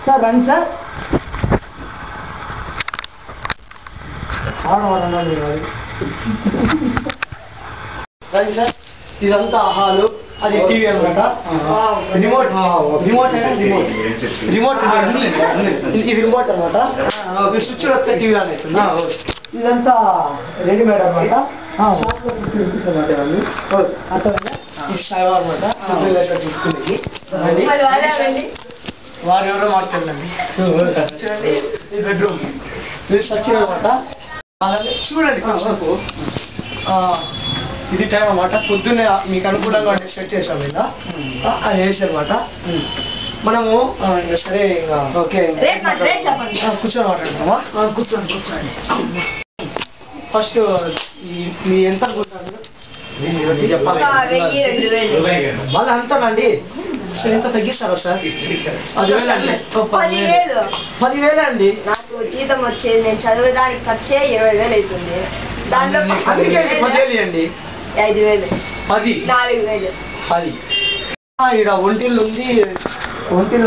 Sir రండి sir. రండి sir. ఇదంతా హాలు, అది టీవీ అనమాట. రిమోట్ రిమోట్ రిమోట్ ఇది రిమోట్ అనమాట. స్విచ్ వస్తే టీవీ ఆన్ అవుతుంది. ఇదంతా రెడీమేడ్ అనమాట. వారు ఎవరో మాకు తెలియదండి. చూడండి ఈ బెడ్రూమ్, ఇది సచివ్ అనమాట. చూడండి కొంచెంసేపు. ఇది టైం అనమాట. పొద్దున్నే మీకు అనుకూలంగా సెట్ చేసాం ఇలా. అది వేసి అనమాట. మనము సరే ఇంకా ఓకే కూర్చొని మాట్లాడుతున్నామా? కూర్చోండి. ఫస్ట్ మీ ఎంత అనుకుంటారు మళ్ళీ అంతానండి. ఎంత తగ్గిస్తారా సార్? 10,000 అండి. 10,000 అండి. నాకు జీతం వచ్చేది నేను చదివేదానికి ఖర్చే 20,000 అవుతుంది. దాంట్లో 10,000 అండి. 5,000 10 4,000 10. ఇక్కడ ఒంటిల్లు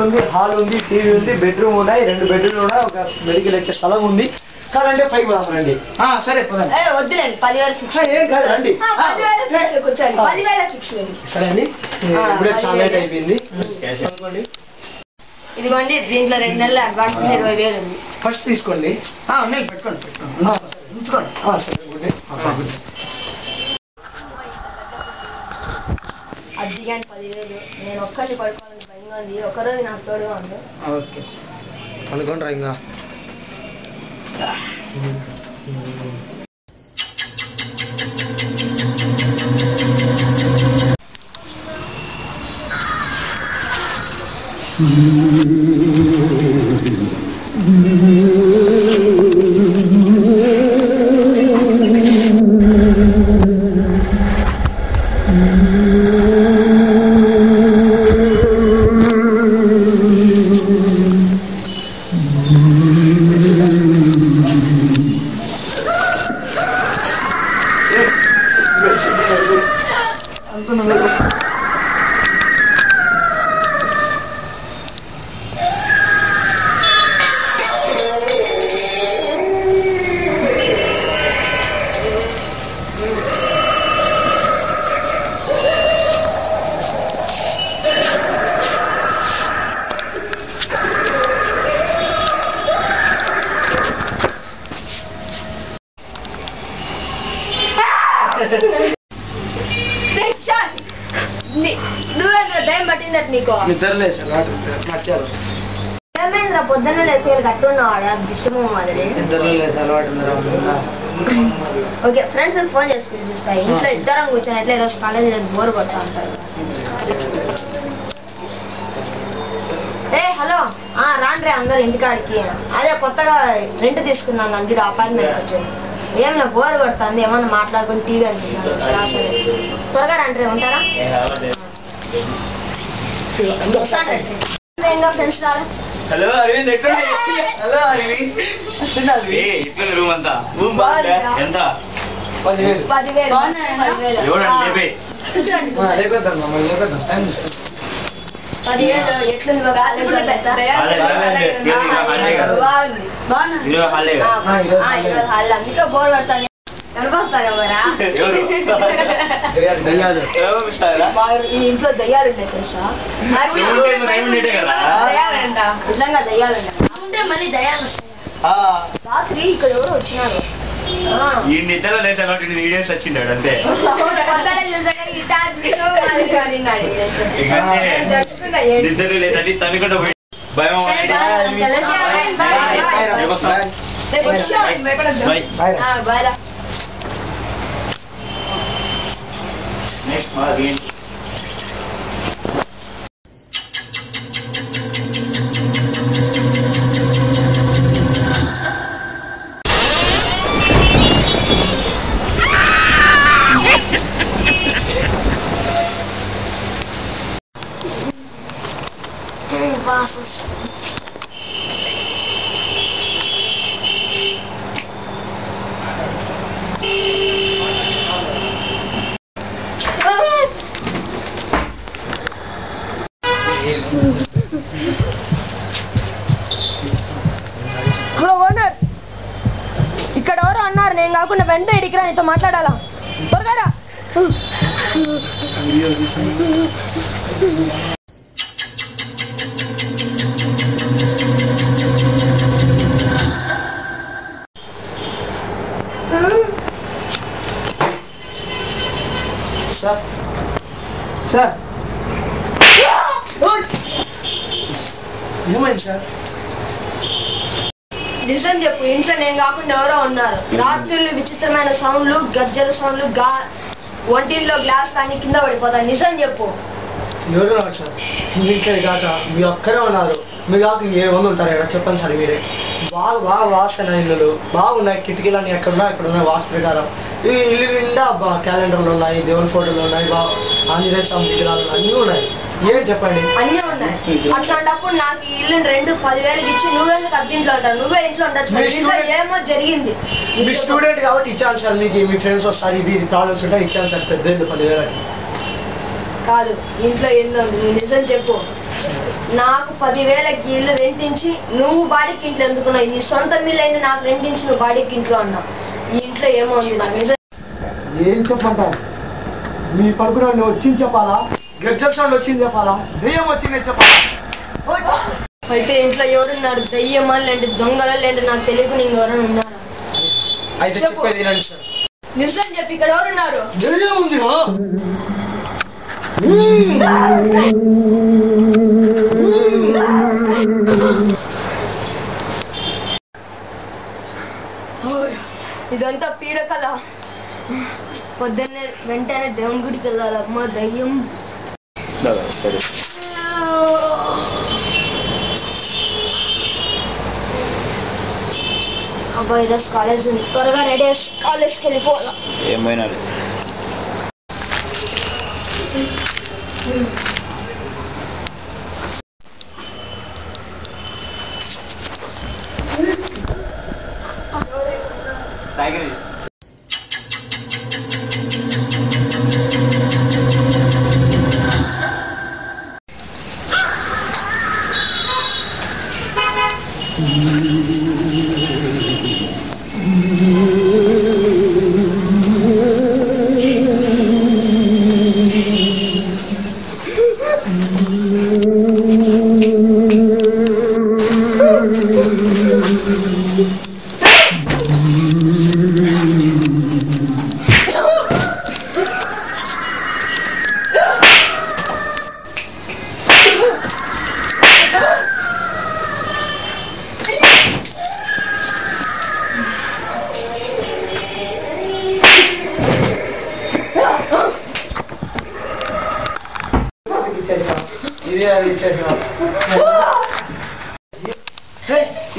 ఉంది, హాల్ ఉంది, టీవీ ఉంది, బెడ్రూమ్ ఉన్నాయి, 2 బెడ్రూమ్లు ఉన్నాయి, ఒక మెడికల్ వచ్చే స్థలం ఉంది. కాదంటే పైకి పోదామండి. సరే వద్దులేండి. 10,000 ఏం కాదు రండి. కూర్చోండి. 10,000 సరే అండి. ఇప్పుడే చాలా లేట్ అయిపోయింది. ఇదిగోండి, దీంట్లో 2 నెలల అడ్వాన్స్ 20,000 ఉంది. ఫస్ట్ తీసుకోండి. పెట్టుకోండి. అది కానీ 10,000. నేను ఒక్కరిని పడుకోవాలని భయంగా ఉంది. ఒకరోజు నాకు తోడుగా ఉంది. ఓకే అనుకోండి ఇంకా. నువ్వేంద్ర దయం పట్టిందట నీకు? ఏమైందిరా పొద్దున్న లేచి కట్టున్నావాడా దిష్టమో మాదిరి? ఓకే ఫ్రెండ్స్ ఫోన్ చేసి పిలిపిస్తాయి. ఇంట్లో ఇద్దరం కూర్చొని ఎట్లా ఈరోజు కాలేజీ బోర్ కొడతా ఉంటారు. హలో రాండ్రే అందరు ఇంటికాడికి. అదే కొత్తగా రెంట్ తీసుకున్నాను అందులో అపార్ట్మెంట్ వచ్చాను. ఏం నాకు బోర్ కొడుతుంది, ఏమన్నా మాట్లాడుకుని టీవీ అనుకుంటున్నాను. త్వరగా రండి. ఉంటారా? ఫ్రెండ్స్ రాలే. Hello Aravind, hello Aravind, room అంతా ఎంత? 10,000. ఎట్లుంది అందుకే బోర్ కొడతాను. కనపస్తారా మరా? ఈ ఇంట్లో దయ్యాలు ఉన్నాయి తెలుసా? నిజంగా దయ్యాలు ఉన్నాయి. మళ్ళీ దయ్యాలు రాత్రి ఇక్కడ ఎవరు వచ్చినారు. ఈ నిద్రలో లేదా వీడియోస్ వచ్చిండాడు అంతే. నిద్ర లేదండి తనుకుంటూ పోయి భయం. Next vasos. కాకుండా వెంటనే ఇడికిరా, నీతో మాట్లాడాలా. త్వరగా రా. సార్ సార్ ఏమైంది సార్? నిజం చెప్పు, ఇంట్లో నేను కాకుండా ఎవరో ఉన్నారు. రాత్రులు విచిత్రమైన సౌండ్లు, గజ్జల సౌండ్లు, వంటిల్లో గ్లాస్ కానీ కింద పడిపోతాయి. నిజం చెప్పు. ఎవరు సార్? మీకే కాక మీ ఒక్కరే ఉన్నారు. మీ కాక ఇంకేమంది ఉంటారు ఇక్కడ? చెప్పండి సార్ మీరే. బాగా వాసన ఇల్లులు బాగున్నాయి, కిటికీలన్నీ ఎక్కడున్నా ఇక్కడ ఉన్నాయి వాస్తు ప్రకారం. ఈ ఇల్లు నిండా క్యాలెండర్లు ఉన్నాయి, దేవుని ఫోటోలు ఉన్నాయి, ఆంజనేయ స్వామి విగ్రహాలు అన్నీ ఉన్నాయి. ఏం చెప్పండి? అన్నీ ఉన్నాయి. అట్లాంటప్పుడు నాకు ఈ ఇల్లు 10,000 ఇచ్చి నువ్వెందుకు అద్దీంట్లో ఉంటావు? నువ్వే ఇంట్లో ఉండొచ్చు. ఏమో జరిగింది. మీ స్టూడెంట్ కాబట్టి ఇచ్చాను సార్. మీకు మీ ఫ్రెండ్స్ వస్తారు, ఇది ప్రాబ్లమ్స్ ఉంటాయి, ఇచ్చాను సార్. పెద్ద ఇల్లు 10,000 కాదు, ఇంట్లో ఏందో నువ్వు నిజం చెప్పు. నాకు 10,000కి ఇల్లు రెంటించి నువ్వు బాడీకి ఇంట్లో ఎందుకున్నావు? ఇది సొంత మిల్లు అయినా నాకు రెంటించి నువ్వు బాడీకి ఇంట్లో ఉన్నావు. ఈ ఇంట్లో ఏమో ఉంది. నాకు నిజం ఏం చెప్పంటారు? మీ పడుకున్న వచ్చింది చెప్పాలా? గజ్జల సౌండ్ వచ్చింది చెప్పాలా? దెయ్యం వచ్చింది చెప్పాలా? అయితే ఇంట్లో ఎవరున్నారు? దెయ్యమా లేంటి దొంగలా లేంటి నాకు తెలియకుండా ఇంకెవరైనా ఉన్నారా? అయితే చెప్పేది వినండి సార్. నిజం చెప్పి ఇక్కడ ఎవరున్నారు? దెయ్యం ఉంది. ఇదంతా పీడకల. పొద్దున్నే వెంటనే దేవుని గుడికి వెళ్ళాలి. అమ్మ దయ్యం. అబ్బా ఈరోజు కాలేజ్ ఉంది. త్వరగా రెడీ అయ్యి కాలేజ్కి వెళ్ళిపోవాలా. ఏమైనా సైకిల్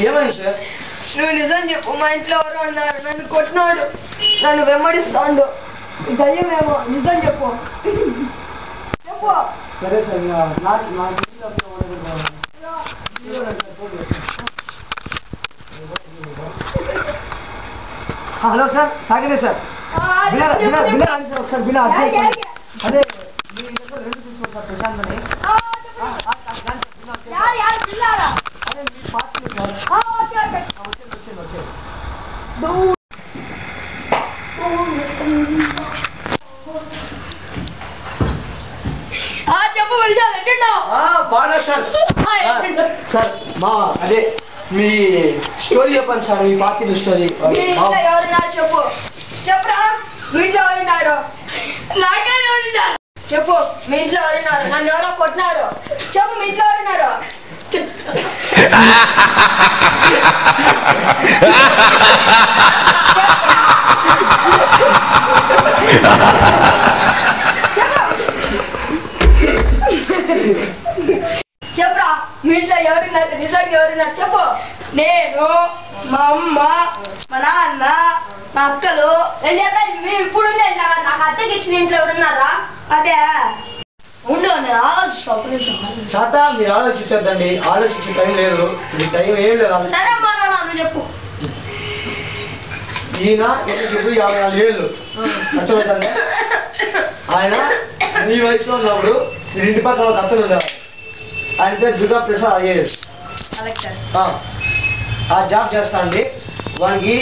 ఏమైంది సార్? నువ్వు నిజం చెప్పు. మా ఇంట్లో ఎవరు ఉన్నారు? నన్ను కొట్టినాడు, నన్ను వెంబడిస్తాడు. దయ్యమేమో. నిజం చెప్పు. చెప్పు. సరే సార్. హలో సార్, సాగరే సార్. వినాలి సార్, ఒకసారి వినా. అదే మీ దగ్గర 2 తీసుకోండి సార్, ప్రశాంత్ అని. అదే మీ పార్టీ సార్. వచ్చేది. చెప్పు బాగా సార్. సార్ మా అదే మీ స్టోరీ చెప్పండి సార్. మీ పార్టీ స్టోరీ. ఎవరున్నారు చెప్పు. చెప్పురా. మీ ఇంట్లో ఎవరున్నారు? నాకే ఎవరున్నారు? చెప్పు. మీ ఇంట్లో ఎవరున్నారు? నన్ను ఎవరో కొట్టినారు. చెప్పు. మీ ఇంట్లో ఎవరున్నారు? చెప్పురా. మీ ఇంట్లో ఎవరున్నారు? నిజంగా ఎవరున్నారు? చెప్పు. నేను, మా అమ్మ, మా నాన్న, మా అక్కలు. నేను చెప్పేది మీరు ఇప్పుడు నాకు అత్తకి ఇచ్చిన ఇంట్లో ఎవరున్నారా? అదే ఉండు. నేను ఆలోచిస్తాను. శాత మీరు ఆలోచించద్దండి. ఆలోచించే టైం లేదు. మీ టైం ఏం లేదు. సరే అమ్మా, నువ్వు చెప్పు. ఈయన ఇప్పుడు 54 ఏళ్ళు. అర్థమవుతుంది. ఆయన మీ వయసులో ఉన్నప్పుడు మీరు ఇంటి పక్కన ఒక అతను ఉండేవారు. ఆయన పేరు దుర్గా ప్రసాద్ IAS. ఆ జాబ్ చేస్తా అండి. వానికి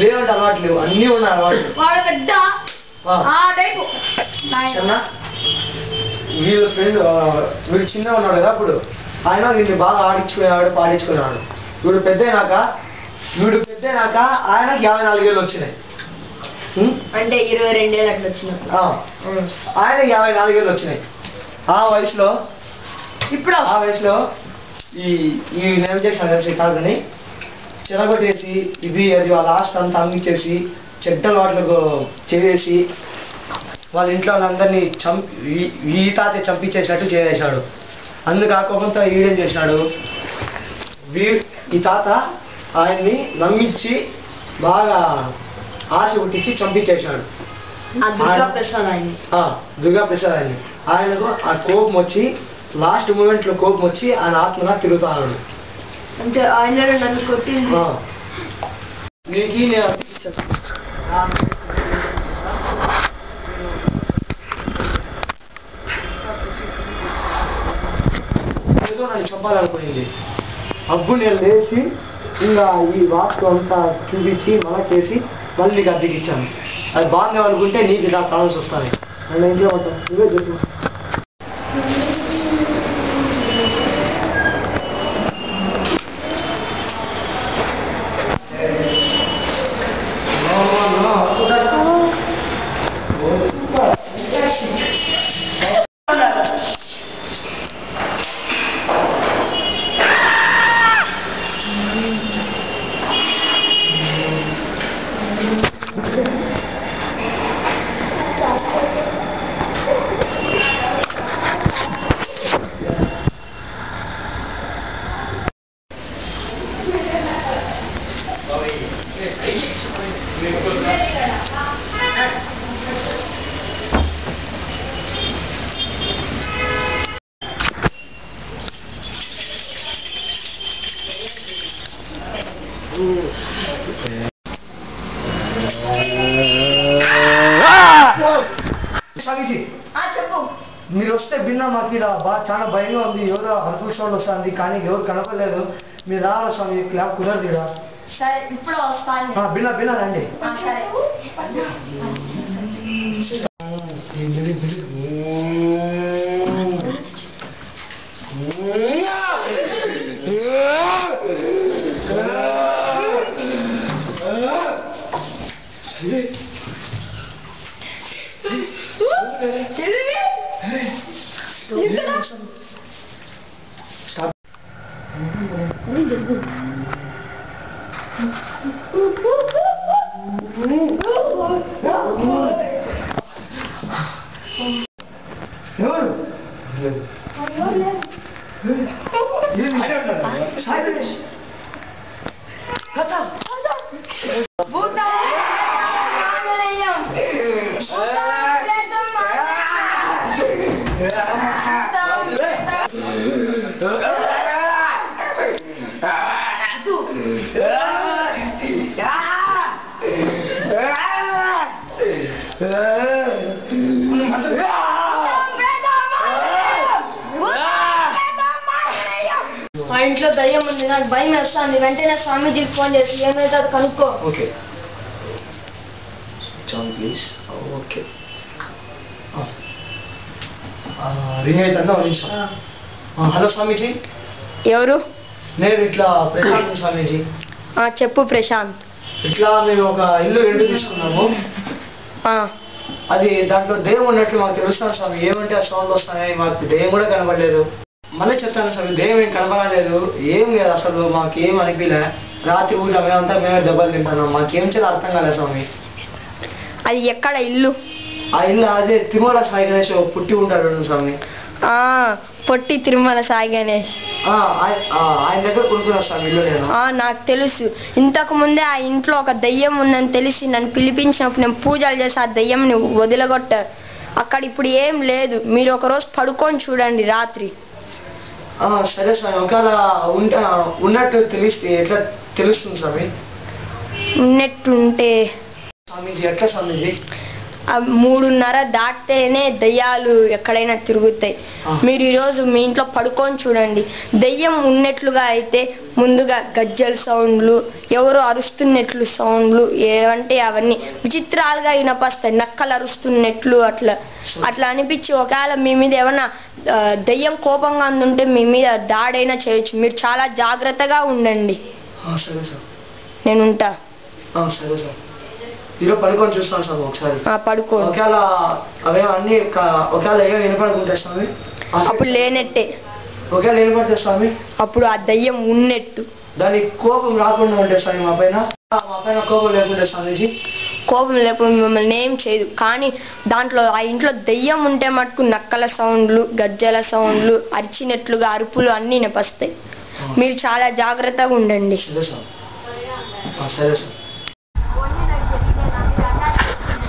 లేవంటే అలవాటు లేవు, అన్నీ ఉన్నాయి అలవాటు. వాడు పెద్ద ఆ టైపు. చిన్న వీళ్ళ ఫ్రెండ్ వీడు చిన్నగా ఉన్నాడు కదా అప్పుడు, ఆయన వీడిని బాగా ఆడించుకునేవాడు పాడించుకునేవాడు. వీడు పెద్ద అయినాక ఆయనకి 54 ఏళ్ళు వచ్చినాయి. అంటే 22 ఏళ్ళు అట్లా వచ్చినప్పుడు ఆయన 54 ఏళ్ళు వచ్చినాయి. ఆ వయసులో ఈయన ఏం చేశాడు తెలిసి కాదని చెరగొట్టేసి ఇది అది వాళ్ళ ఆస్తి అంతా అమ్మించేసి చెడ్డలు వాటిలకు చేసేసి వాళ్ళ ఇంట్లో వాళ్ళందరినీ ఈ తాత చంపించేటట్టు చేసేసాడు. అందుకు ఆ కోపంతో ఈడేం చేశాడు, ఈ తాత ఆయన్ని నమ్మించి బాగా ఆశ పుట్టించి చంపించేశాడు. దుర్గా ప్రసాద్ ఆయన్ని. ఆయనకు ఆ కోపం వచ్చి లాస్ట్ మూమెంట్ లో కోపం వచ్చి ఆయన ఆత్మగా తిరుగుతాడు. అంటే ఆయన నన్ను కొట్టింది. ఏదో నన్ను చెప్పాలనుకునేది. అప్పుడు నేను లేచి ఇంకా ఈ వాస్తు అంతా చూపించి మళ్ళా చేసి మళ్ళీ నీకు అద్దెకిచ్చాను. అది బాగుంది అనుకుంటే నీకు ఇలా ప్రాబ్లమ్స్ వస్తాయి. నన్ను ఏం చేయమంటావు, నువ్వే చెప్పు. మీరు వస్తే భిన్న మాకు బాగా చాలా భయంగా ఉంది, ఎవరో హల్పుల్ సౌండ్ వస్తుంది కానీ ఎవరు కనపడలేదు. మీరు రావాలి స్వామి, క్లాప్ కుదరదు. భిన్న భిన్న రండి. మా ఇంట్లో దయ్యం ఉంది, నాకు భయం వేస్తుంది. వెంటనే స్వామీజీకి ఫోన్ చేసి ఏమైతే అది కనుక్కో. Okay please. ఓకే రింగ్ అవుతుందా? ఒక నిమిషం. హలో స్వామీజీ. ఎవరు? నేను ఇట్లా ప్రశాంత్ స్వామీజీ. చెప్పు ప్రశాంత్. ఇట్లా మేము ఒక ఇల్లు రెంట్ తీసుకున్నాము. అది దాంట్లో దెయ్యం ఉన్నట్లు మాకు తెలుస్తాను స్వామి. ఏమంటే ఆ సౌండ్ వస్తున్నాయి, మాకు దెయ్యం కూడా కనబడలేదు. మళ్ళీ చెప్తాను స్వామి, దెయ్యం ఏం కనబడలేదు, ఏం లేదు అసలు, మాకేం అనిపించలే. రాత్రి ఊళ్ళో మేమంతా మేమే దెబ్బలు తింటున్నాం, మాకేం చేయాలో అర్థం కాలేదు స్వామి. అది ఎక్కడ ఇల్లు? ఆ ఇల్లు అదే తిరుమల సాయి గణేష్ పుట్టి ఉంటాడు స్వామి. పొట్టి తిరుమల సాయి గణేష్ ఆయన దగ్గర కొనుక్కున్నా స్వామి ఇల్లు నేను. నాకు తెలుసు. ఇంతకు ముందే ఆ ఇంట్లో ఒక దయ్యం ఉందని తెలిసి నన్ను పిలిపించినప్పుడు నేను పూజలు చేసి ఆ దయ్యంని వదిలగొట్టారు. అక్కడ ఇప్పుడు ఏం లేదు, మీరు ఒక రోజు పడుకొని చూడండి రాత్రి. సరే స్వామి. ఒకవేళ ఉన్నట్టు తెలిస్తే ఎట్లా తెలుస్తుంది స్వామి? ఉన్నట్టుంటే స్వామీజీ ఎట్లా స్వామీజీ? 3:30 దాటితేనే దయ్యాలు ఎక్కడైనా తిరుగుతాయి. మీరు ఈరోజు మీ ఇంట్లో పడుకొని చూడండి. దయ్యం ఉన్నట్లుగా అయితే ముందుగా గజ్జల సౌండ్లు, ఎవరు అరుస్తున్నట్లు సౌండ్లు, ఏవంటే అవన్నీ విచిత్రాలుగా వినపస్తాయి. నక్కలు అరుస్తున్నట్లు అట్లా అనిపించి ఒకవేళ మీ మీద ఏమన్నా దయ్యం కోపంగా ఉంటే మీ మీద దాడైనా చేయొచ్చు. మీరు చాలా జాగ్రత్తగా ఉండండి. నేను ఉంటా. సరే సార్, ఈరోజు పడుకొని చూస్తాను సార్ ఒకసారి. పడుకో. ఒకవేళ అవే అన్ని ఒకవేళ ఏమో వినపడుకుంటే స్వామి అప్పుడు లేనట్టే. ఒకవేళ వినపడితే స్వామి అప్పుడు ఆ దయ్యం ఉన్నట్టు. దానికి కోపం రాకుండా ఉంటే స్వామి మా పైన కోపం లేకుంటే స్వామీజీ కోపం లేకుండా మిమ్మల్ని ఏం చేయదు. కానీ దాంట్లో ఆ ఇంట్లో దయ్యం ఉంటే మటుకు నక్కల సౌండ్లు, గజ్జల సౌండ్లు, అరిచినట్లుగా అరుపులు అన్నీ వినపస్తాయి. మీరు చాలా జాగ్రత్తగా ఉండండి. సరే సార్.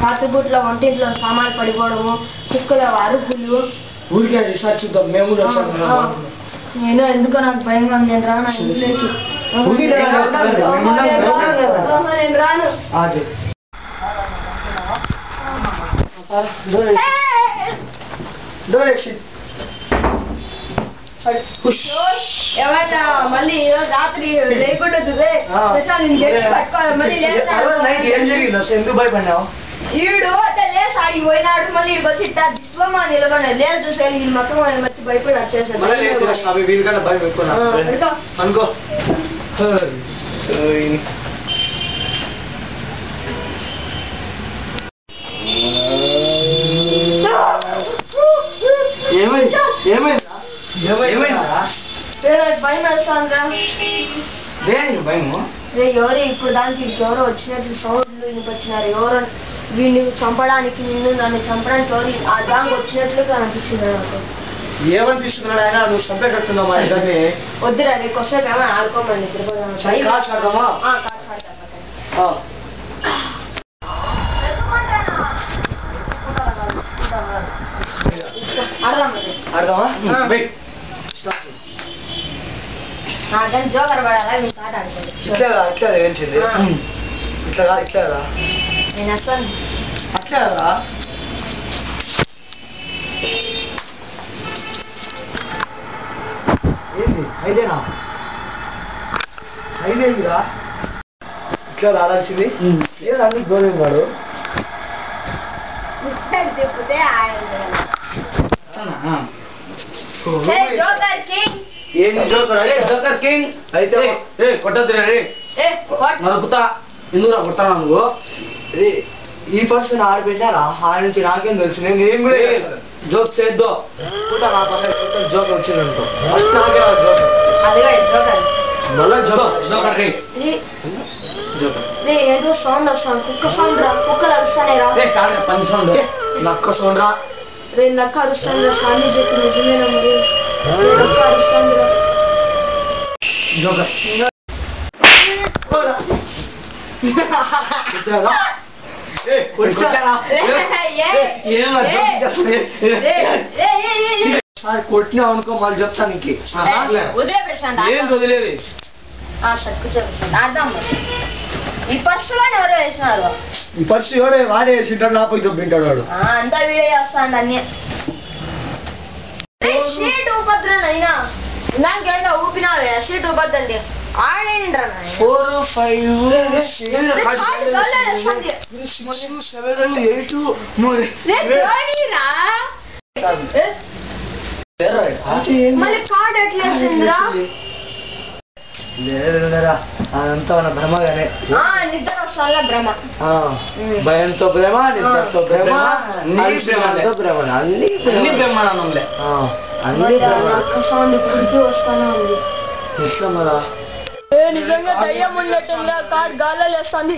రాత్రిపూట్ల వంటింట్లో సామాన్లు పడిపోవడము, కుక్కల అరుపులు. ఊరికే చూద్దాం మేము. నేను ఎందుకో నాకు భయంగా ఉంది. నేను రాను ఇంట్లోకి. నేను రాను. ఏమన్నా మళ్ళీ ఈరోజు రాత్రి లేకుండా ఏం జరిగింది అసలు? ఎందుకు భయపడినావు? ఈడు లేసి ఆడికి పోయినాడు. మళ్ళీ ఇడికి వచ్చి ఇట్టా దిష్మా నిలబడినాడు. లేదు చూసాడు ఈ మొత్తం వచ్చి భయపడి వచ్చేసాడు. అనుకో భయం వేస్తాను. భయము ఎవరు ఇప్పుడు దానికి ఎవరో వచ్చినట్లు సౌండ్లు వినిపించినారు. ఎవరో వీడిని చంపడానికి, నన్ను చంపడానికి ఎవరు ఆ దానికి వచ్చినట్లుగా అనిపించింది నాకు. ఏమనిపిస్తున్నాడు ఆయన? నువ్వు చంపేటట్టున్నావు మా ఇద్దరిని. వద్దురా నీకు వస్తే ఏమైనా ఆడుకోమని దాన్ని జోకర్ పడాలా? మీ తాట ఆడుకోండి. ఇట్లా ఏంచింది? ఇట్లా ఇట్లా నేను వస్తాను. అట్లా కదా ఏంది? అయితేనా అయితేందిరా ఇట్లా రాడాల్సింది? ఏదో అన్ని గోళం వాడు. చెప్తే ఏంది జోకర్? అరే జోకర్ కింగ్ అయితే కొట్టద్దురా రే, నరుకుతా. ఎందుకు కొడతాను నువ్వు? ఈ పర్సన్ ఆడబెట్టారా? ఆడ నుంచి నాకేం తెలుసు? నేను ఏం కూడా జోక్ చేద్దో నా పక్కన జోక్ వచ్చిందనుకో. ఫస్ట్ నాకే జోకర్. మళ్ళా జోకర్ రే. ఏదో సౌండ్ వస్తాను. కుక్క సౌండ్ రా. కుక్కలు అరుస్తానే రా. కాదు పంచి సౌండ్. నక్క సౌండ్ రా. రే నక్క అరుస్తాను రా. స్వామి చెప్పి నిజమేనా మరి? నక్క అరుస్తాను రా. జోకర్ కొట్టినా అనుకో మళ్ళీ చెప్తా నీకు. ఏం వదిలేదు. ఈ పర్సులోనే ఎవరో వేసినారు. ఈ పర్సు ఎవడే? వాడే వేసింటాడు. లోపలికి దొబ్బింటాడు వాడు. అంతా వీడే చేస్తాడు అన్ని. సీట్ ఊపద్దురా అయినా దానికైనా ఊపినావే. సీట్ ఊపద్దండి ఆడండి. 4 5 6 7 8 మళ్ళీ కార్డ్ ఎట్లా వేసిందిరా? లేదురా, అదంతా మన భ్రమగానే. నిద్ర వస్తా భ్రమ. భయంతో భ్రమ, నిద్రతో భ్రమ, అన్ని భ్రమ. అన్ని బ్రహ్మానందంలే. అన్ని సౌండ్ ఇప్పటికీ వస్తానే ఉంది. ఎట్లా మళ్ళా? నిజంగా దయ్యం ఉన్నట్టుందిరా. కార్డ్ గాల్లో లేస్తుంది.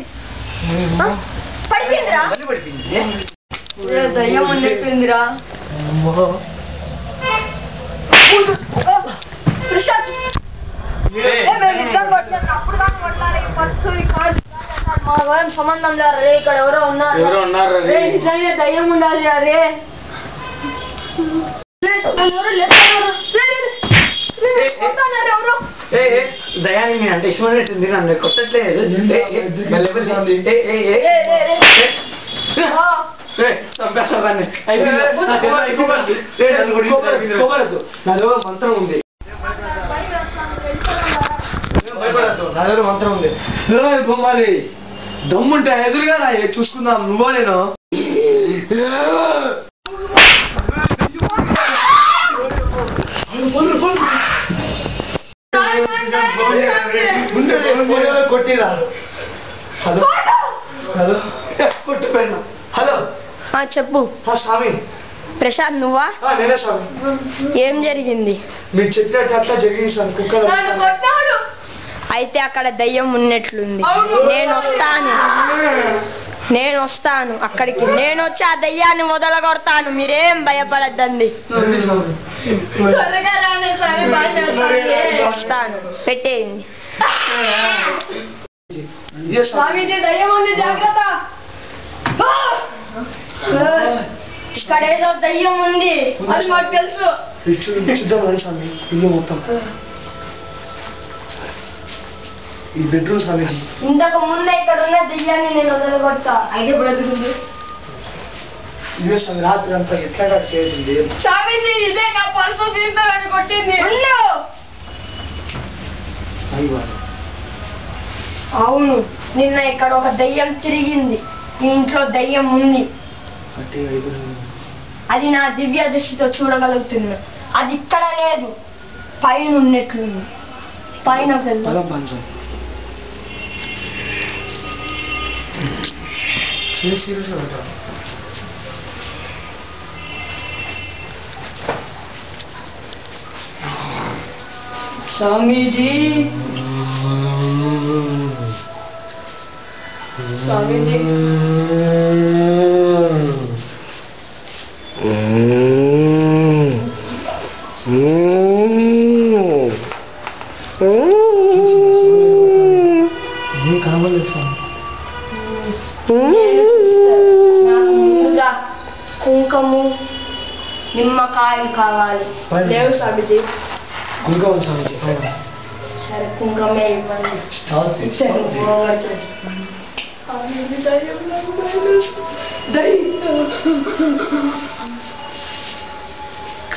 పడిపోయిందిరా. దయ్యం ఉన్నట్టుందిరా. ప్రశాంత్ అప్పుడు కానీ కొట్టాలి. పర్సు ఈ కార్డు మాకేం సంబంధం లేరు రే. ఇక్కడ ఎవరో ఉన్నారు. నిజంగా దయ్యం ఉండాలి రే. దయాన్ని అంటే ఇష్టమైనట్టుంది. నన్ను కొట్టట్లేదు. చంపేస్తాను నాలో మంత్రం ఉంది నా దగ్గర మంత్రం ఉంది బొమ్మాలి దమ్ముంటే ఎదురుగా రా చూసుకుందాం నువ్వో నేను కొట్టిరా హలో హలో కొట్టు పెన్నా హలో చెప్పు స్వామి ప్రశాంత్ నువ్వా నేనే స్వామి ఏం జరిగింది మీరు చెప్పినట్టు అట్లా జరిగింది స్వామి కుక్కలు అయితే అక్కడ దయ్యం ఉన్నట్లుంది నేను వస్తాను అక్కడికి నేను వచ్చి ఆ దయ్యాన్ని వదలగొడతాను మీరేం భయపడద్దండి వస్తాను పెట్టేయండి స్వామీజీ దయ్యం ఉంది జాగ్రత్త ఇక్కడ ఏదో దయ్యం ఉంది అది మాకు తెలుసు స్వామి ఇల్లు మొత్తం ఈ బెడ్రూమ్ స్వామీజీ ఇంతకు ముందే ఇక్కడ ఉన్న దయ్యాన్ని నేను వదలగొడతా అయితే బ్రతుకుంది ఇవే స్వామి రాత్రి అంతా ఎట్లా చేసింది స్వామీజీ ఇదే నా పర్సు తీస్తానని కొట్టింది అవును నిన్న ఇక్కడ ఒక దయ్యం తిరిగింది ఇంట్లో దయ్యం ఉంది అది నా దివ్య దృష్టితో చూడగలుగుతున్నా అది ఇక్కడ లేదు పైన ఉన్నట్లుంది పైన స్వామీజీ స్వామీజీ ముందుగా కుంకము నిమ్మకాయలు కావాలి లేవు స్వామీజీ కుంకుమ స్వామీజీ సరే కుంకమే ఇవ్వండి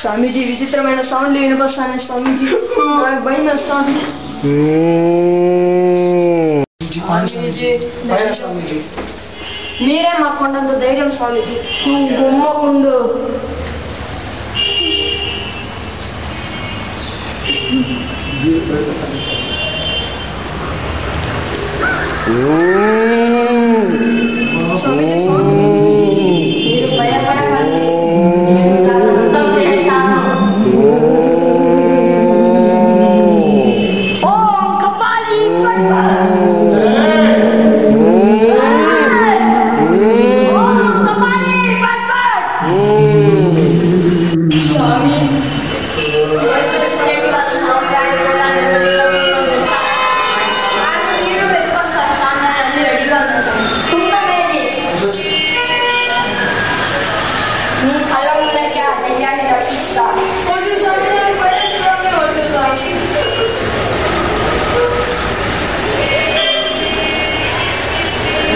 స్వామీజీ విచిత్రమైన సౌండ్లు వినిపిస్తాను స్వామీజీ నాకు భయం వేస్తాను స్వామీజీ మీరే మా కొండంత ధైర్యం స్వామీజీ గుమ్మ ఉండు మీరు భయపడకండి అర్థం చేస్తాను ఓం కపాలి స్వామి మీ కళ్ళ ముందరికి ఆ దయ్యాన్ని రక్షిస్తా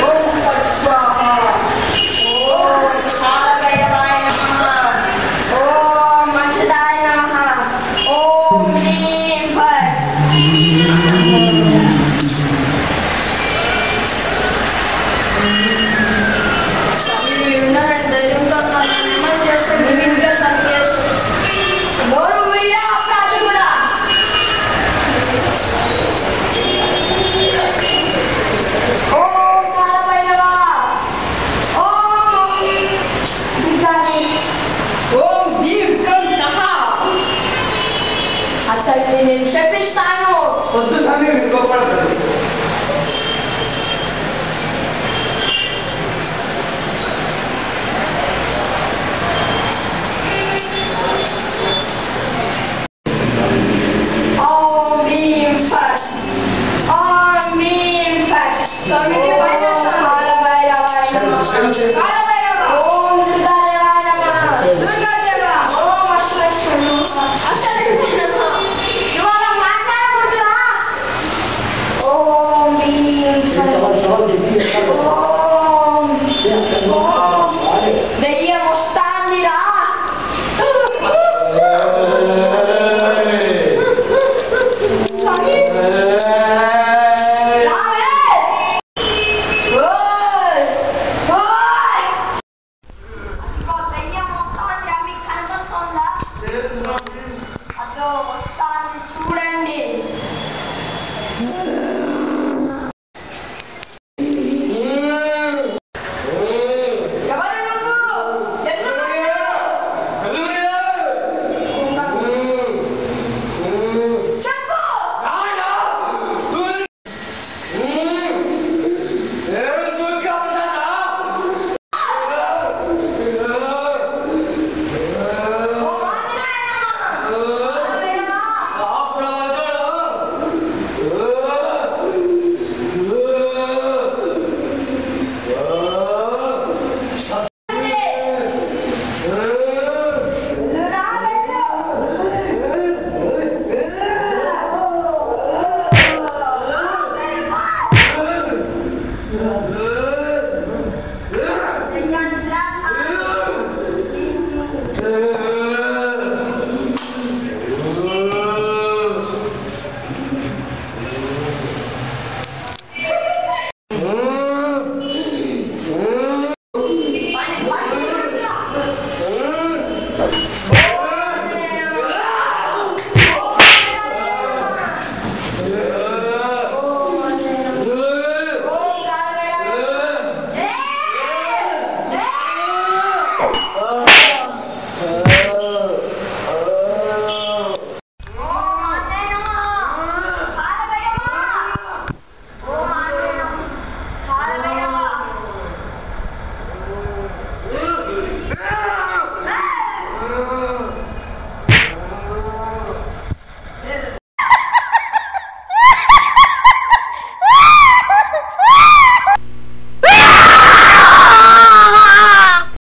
ఓం పట్స్వాహ ఓం కాలభైరవాయ నమః ఓం మంచదాయ నమః ఓం హ్రీం ఫట్ స్వామి మీరు ఉన్నారంటే ధైర్యంతో నిర్మాణం చేస్తే మీ ఇంట్లో స్వామి చేస్తారు నోరు మీరా ప్రాచుడా ఓం కాలభైరవ ఓం దుర్గాదేవి ఓం దీర్ఘం తహ అతన్ని నేను శపిస్తాను వద్దు స్వామి కోపడతాడు